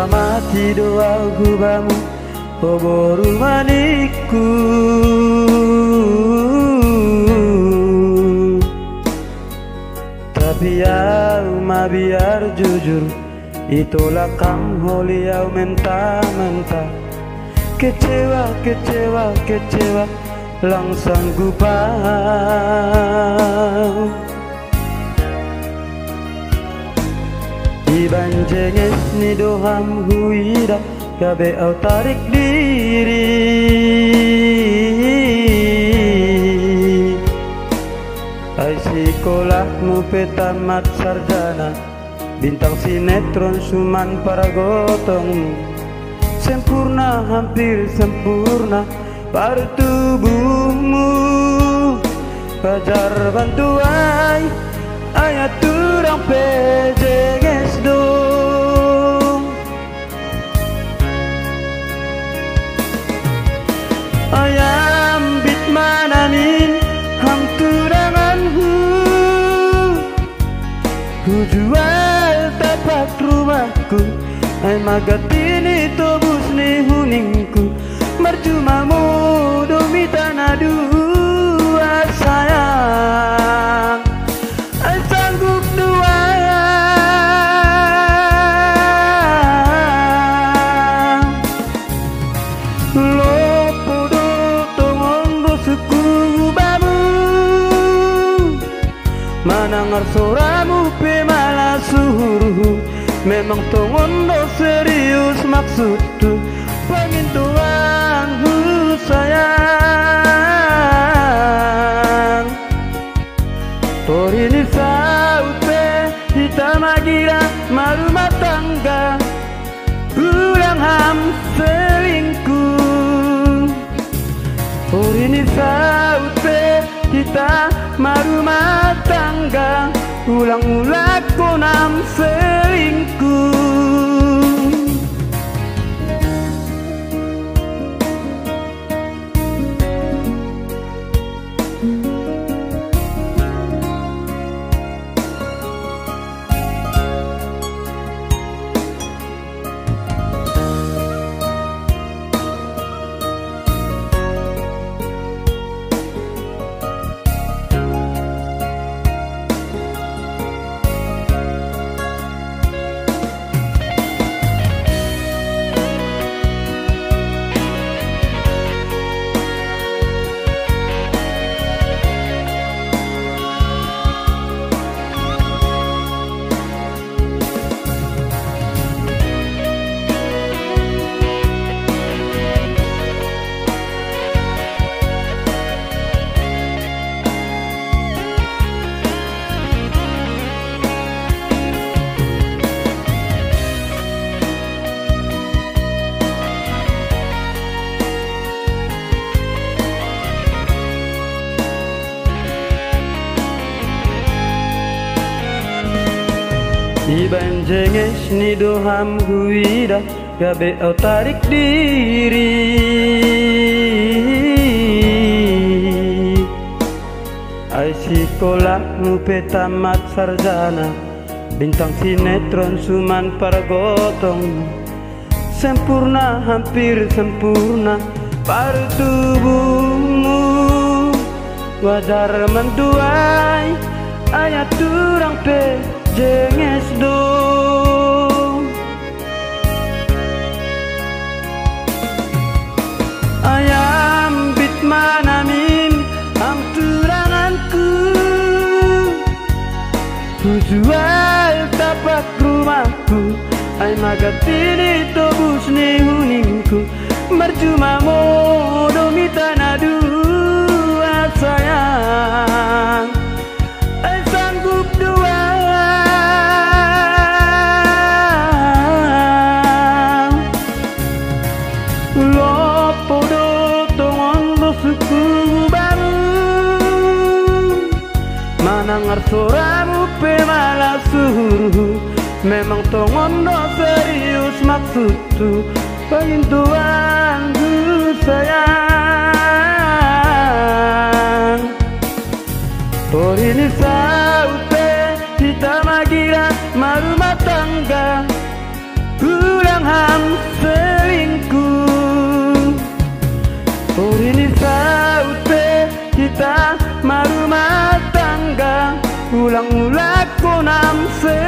mati doa gubamu oboru maniku. Tapi biar jujur, itulah kamu liau mentah-mentah. Kecewa, kecewa, kecewa, langsung gupau. Ibanjenges ni doham huida, gabe au tarik diri. Ai sekolahmu petamat sarjana, bintang sinetron suman para gotongmu. Sempurna, hampir sempurna, pada tubuhmu. Pajar bantuai, ayat turang pejenges dong. Ayam bit manamin, ham turanganku. Ku jual tapak rumahku, ay magatini tobus ni huningku. Mercuma mudo mitana dua sayang, ay sanggup dua. Lopo do tongon do suku bamu, manangar soramu pe malah suruh. Memang tongondo serius maksudku, pengintuanku sayang. Torini saute kita magira marumah tangga, ulang ham selingkuh. Torini saute kita marumah tangga, ulang-ulang konam selingkuh. Ibanjenges ni doham huida, gabe au tarik diri. Ai sekolahmu petamat sarjana, bintang sinetron suman para gotong. Sempurna, hampir sempurna, pada tubuhmu. Wajar menduai, ayat turang pe jenges dong. Ayam bit manamin, ham turanganku. Ku jual tapak rumahku, ay magatini tobus ni huningku. Mercuma modo mitana dua sayang, ay sanggup dua. Lopo do tongon do suku baru, manangar soramu pe malah suruh. Memang tongondo serius maksudku, pengintuanku sayang. Torini saute kita magira marumah tangga, ulang nam selingkuh. Urini saute kita marumah tangga, ulang-ulang ko nam selingkuh.